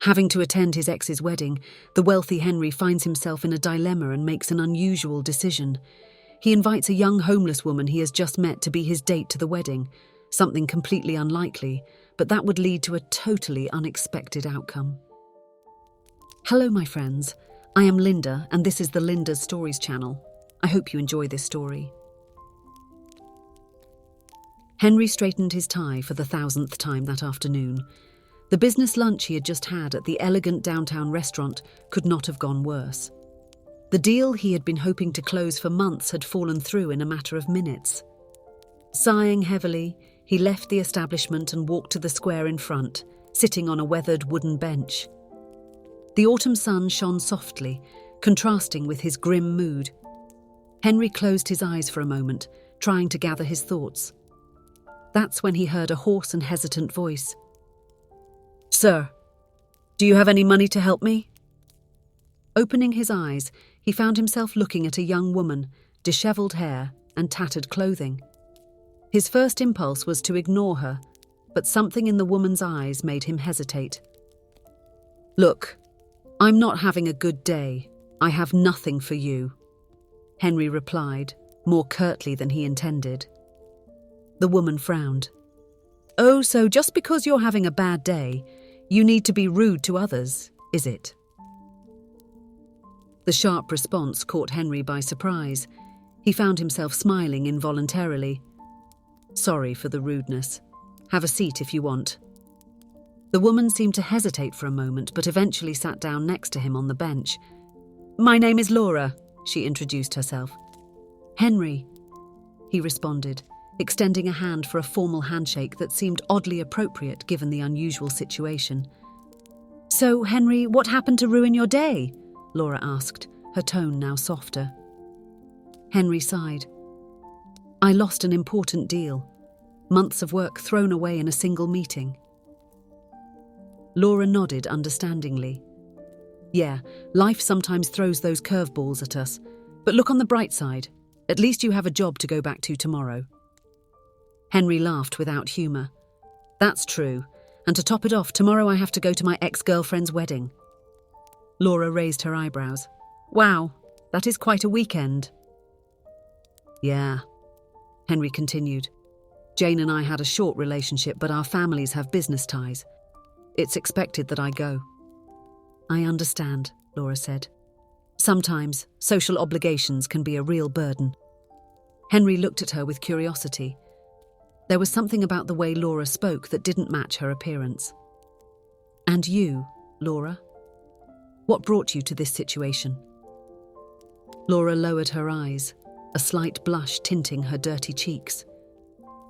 Having to attend his ex's wedding, the wealthy Henry finds himself in a dilemma and makes an unusual decision. He invites a young homeless woman he has just met to be his date to the wedding, something completely unlikely, but that would lead to a totally unexpected outcome. Hello, my friends. I am Linda, and this is the Linda's Stories channel. I hope you enjoy this story. Henry straightened his tie for the 1,000th time that afternoon. The business lunch he had just had at the elegant downtown restaurant could not have gone worse. The deal he had been hoping to close for months had fallen through in a matter of minutes. Sighing heavily, he left the establishment and walked to the square in front, sitting on a weathered wooden bench. The autumn sun shone softly, contrasting with his grim mood. Henry closed his eyes for a moment, trying to gather his thoughts. That's when he heard a hoarse and hesitant voice. "Sir, do you have any money to help me?" Opening his eyes, he found himself looking at a young woman, dishevelled hair and tattered clothing. His first impulse was to ignore her, but something in the woman's eyes made him hesitate. "Look, I'm not having a good day. I have nothing for you," Henry replied, more curtly than he intended. The woman frowned. "Oh, so just because you're having a bad day, you need to be rude to others, is it?" The sharp response caught Henry by surprise. He found himself smiling involuntarily. "Sorry for the rudeness. Have a seat if you want." The woman seemed to hesitate for a moment, but eventually sat down next to him on the bench. "My name is Laura," she introduced herself. "Henry," he responded, extending a hand for a formal handshake that seemed oddly appropriate given the unusual situation. "So, Henry, what happened to ruin your day?" Laura asked, her tone now softer. Henry sighed. "I lost an important deal. Months of work thrown away in a single meeting." Laura nodded understandingly. "Yeah, life sometimes throws those curveballs at us. But look on the bright side. At least you have a job to go back to tomorrow." Henry laughed without humour. "That's true. And to top it off, tomorrow I have to go to my ex-girlfriend's wedding." Laura raised her eyebrows. "Wow, that is quite a weekend." "Yeah," Henry continued. "Jane and I had a short relationship, but our families have business ties. It's expected that I go." "I understand," Laura said. "Sometimes social obligations can be a real burden." Henry looked at her with curiosity. There was something about the way Laura spoke that didn't match her appearance. "And you, Laura? What brought you to this situation?" Laura lowered her eyes, a slight blush tinting her dirty cheeks.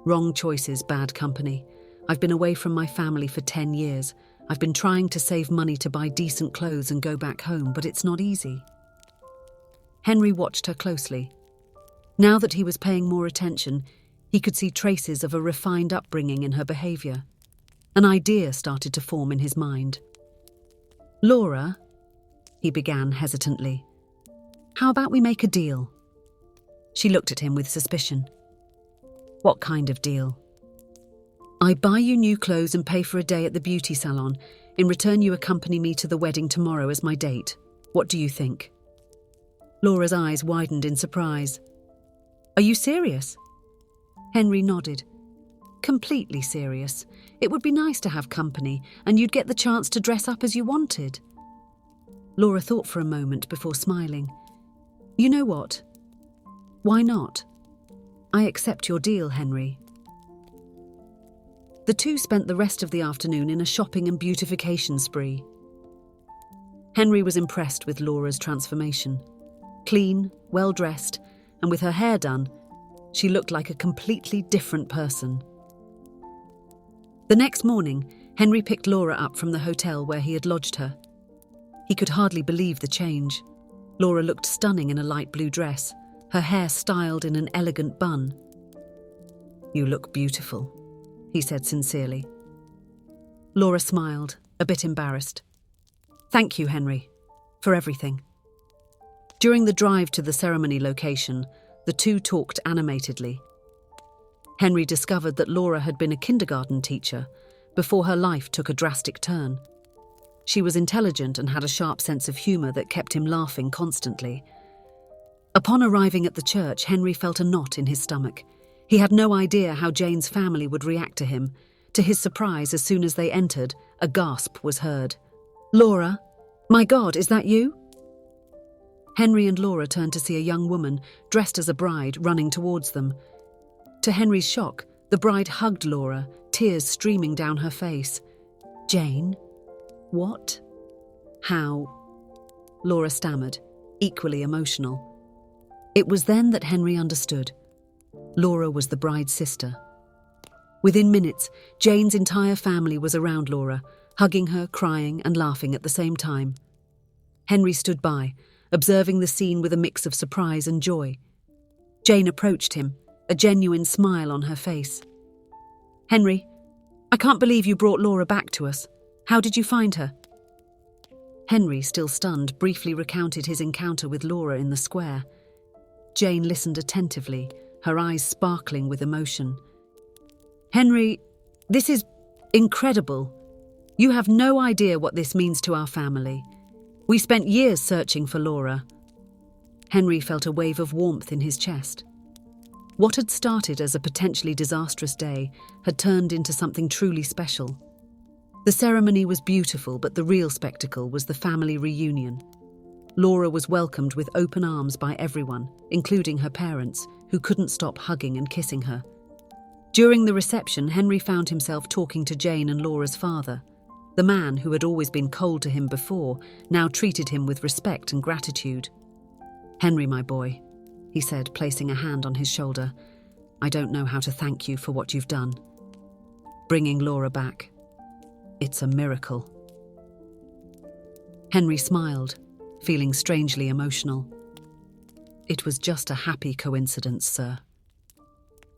"Wrong choices, bad company. I've been away from my family for 10 years. I've been trying to save money to buy decent clothes and go back home, but it's not easy." Henry watched her closely. Now that he was paying more attention, he could see traces of a refined upbringing in her behaviour. An idea started to form in his mind. "Laura," he began hesitantly, "how about we make a deal?" She looked at him with suspicion. "What kind of deal?" "I buy you new clothes and pay for a day at the beauty salon. In return, you accompany me to the wedding tomorrow as my date. What do you think?" Laura's eyes widened in surprise. "Are you serious?" Henry nodded. "Completely serious. It would be nice to have company, and you'd get the chance to dress up as you wanted." Laura thought for a moment before smiling. "You know what? Why not? I accept your deal, Henry." The two spent the rest of the afternoon in a shopping and beautification spree. Henry was impressed with Laura's transformation. Clean, well-dressed, and with her hair done, she looked like a completely different person. The next morning, Henry picked Laura up from the hotel where he had lodged her. He could hardly believe the change. Laura looked stunning in a light blue dress, her hair styled in an elegant bun. "You look beautiful," he said sincerely. Laura smiled, a bit embarrassed. "Thank you, Henry, for everything." During the drive to the ceremony location, the two talked animatedly. Henry discovered that Laura had been a kindergarten teacher before her life took a drastic turn. She was intelligent and had a sharp sense of humour that kept him laughing constantly. Upon arriving at the church, Henry felt a knot in his stomach. He had no idea how Jane's family would react to him. To his surprise, as soon as they entered, a gasp was heard. "Laura? My God, is that you?" Henry and Laura turned to see a young woman, dressed as a bride, running towards them. To Henry's shock, the bride hugged Laura, tears streaming down her face. "Jane? What? How?" Laura stammered, equally emotional. It was then that Henry understood. Laura was the bride's sister. Within minutes, Jane's entire family was around Laura, hugging her, crying and laughing at the same time. Henry stood by, observing the scene with a mix of surprise and joy. Jane approached him, a genuine smile on her face. "Henry, I can't believe you brought Laura back to us. How did you find her?" Henry, still stunned, briefly recounted his encounter with Laura in the square. Jane listened attentively, her eyes sparkling with emotion. "Henry, this is incredible. You have no idea what this means to our family. We spent years searching for Laura." Henry felt a wave of warmth in his chest. What had started as a potentially disastrous day had turned into something truly special. The ceremony was beautiful, but the real spectacle was the family reunion. Laura was welcomed with open arms by everyone, including her parents, who couldn't stop hugging and kissing her. During the reception, Henry found himself talking to Jane and Laura's father. The man, who had always been cold to him before, now treated him with respect and gratitude. "Henry, my boy," he said, placing a hand on his shoulder, "I don't know how to thank you for what you've done. Bringing Laura back. It's a miracle." Henry smiled, feeling strangely emotional. "It was just a happy coincidence, sir.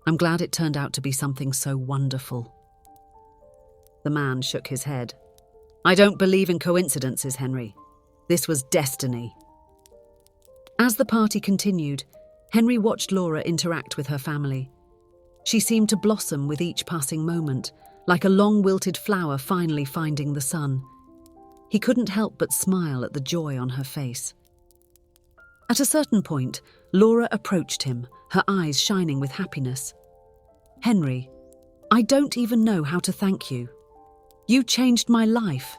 I'm glad it turned out to be something so wonderful." The man shook his head. "I don't believe in coincidences, Henry. This was destiny." As the party continued, Henry watched Laura interact with her family. She seemed to blossom with each passing moment, like a long-wilted flower finally finding the sun. He couldn't help but smile at the joy on her face. At a certain point, Laura approached him, her eyes shining with happiness. "Henry, I don't even know how to thank you. You changed my life."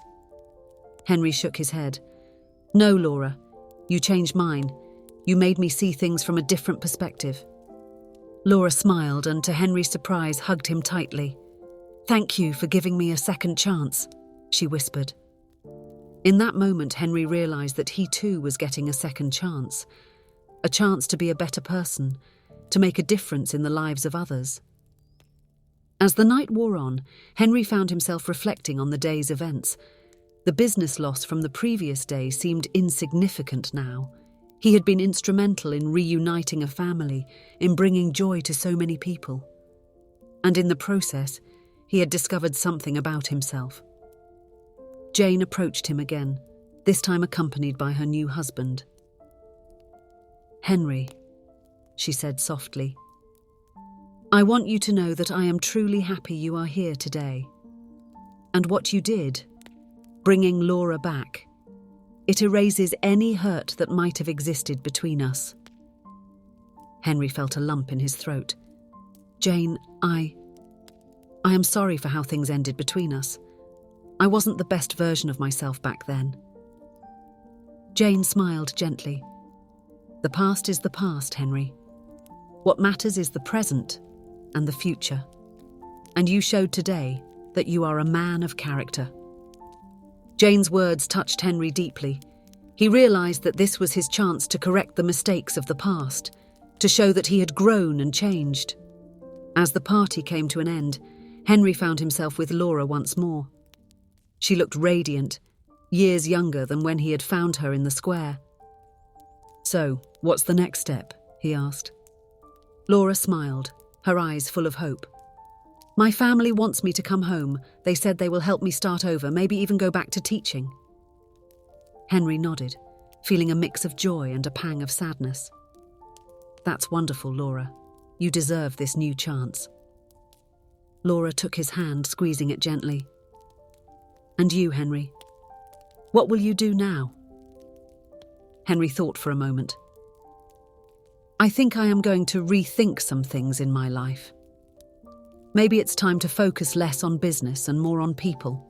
Henry shook his head. "No, Laura, you changed mine. You made me see things from a different perspective." Laura smiled and, to Henry's surprise, hugged him tightly. "Thank you for giving me a second chance," she whispered. In that moment, Henry realised that he too was getting a second chance. A chance to be a better person, to make a difference in the lives of others. As the night wore on, Henry found himself reflecting on the day's events. The business loss from the previous day seemed insignificant now. He had been instrumental in reuniting a family, in bringing joy to so many people. And in the process, he had discovered something about himself. Jane approached him again, this time accompanied by her new husband. "Henry," she said softly, "I want you to know that I am truly happy you are here today. And what you did, bringing Laura back, it erases any hurt that might have existed between us." Henry felt a lump in his throat. "Jane, I am sorry for how things ended between us. I wasn't the best version of myself back then." Jane smiled gently. "The past is the past, Henry. What matters is the present and the future. And you showed today that you are a man of character." Jane's words touched Henry deeply. He realised that this was his chance to correct the mistakes of the past, to show that he had grown and changed. As the party came to an end, Henry found himself with Laura once more. She looked radiant, years younger than when he had found her in the square. "So, what's the next step?" he asked. Laura smiled, her eyes full of hope. "My family wants me to come home. They said they will help me start over, maybe even go back to teaching." Henry nodded, feeling a mix of joy and a pang of sadness. "That's wonderful, Laura. You deserve this new chance." Laura took his hand, squeezing it gently. "And you, Henry? What will you do now? Henry thought for a moment. I think I am going to rethink some things in my life. Maybe it's time to focus less on business and more on people.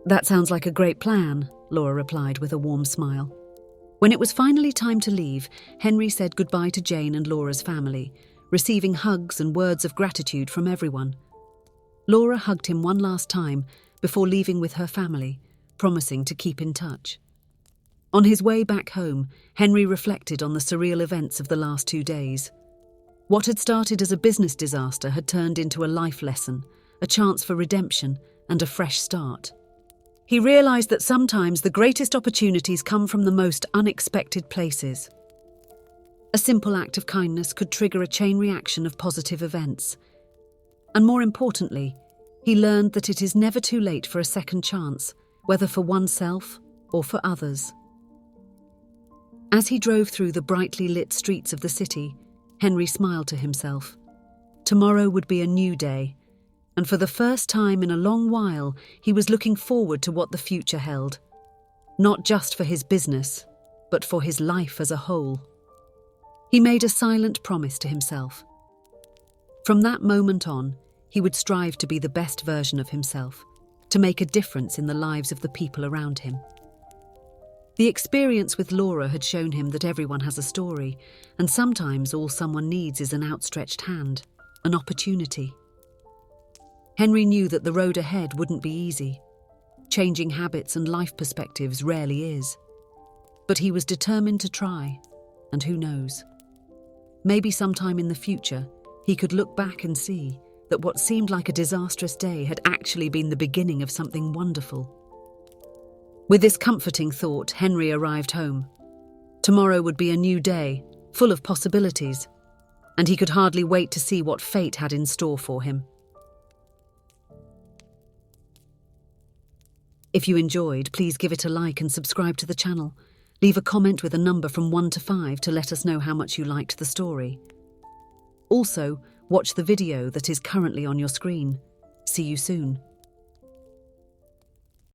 That sounds like a great plan, Laura replied with a warm smile. When it was finally time to leave, Henry said goodbye to Jane and Laura's family, receiving hugs and words of gratitude from everyone. Laura hugged him one last time before leaving with her family, promising to keep in touch. On his way back home, Henry reflected on the surreal events of the last 2 days. What had started as a business disaster had turned into a life lesson, a chance for redemption and a fresh start. He realized that sometimes the greatest opportunities come from the most unexpected places. A simple act of kindness could trigger a chain reaction of positive events. And more importantly, he learned that it is never too late for a second chance, whether for oneself or for others. As he drove through the brightly lit streets of the city, Henry smiled to himself. Tomorrow would be a new day, and for the first time in a long while, he was looking forward to what the future held. Not just for his business, but for his life as a whole. He made a silent promise to himself. From that moment on, he would strive to be the best version of himself, to make a difference in the lives of the people around him. The experience with Laura had shown him that everyone has a story, and sometimes all someone needs is an outstretched hand, an opportunity. Henry knew that the road ahead wouldn't be easy. Changing habits and life perspectives rarely is. But he was determined to try, and who knows? Maybe sometime in the future, he could look back and see that what seemed like a disastrous day had actually been the beginning of something wonderful. With this comforting thought, Henry arrived home. Tomorrow would be a new day, full of possibilities, and he could hardly wait to see what fate had in store for him. If you enjoyed, please give it a like and subscribe to the channel. Leave a comment with a number from 1 to 5 to let us know how much you liked the story. Also, watch the video that is currently on your screen. See you soon.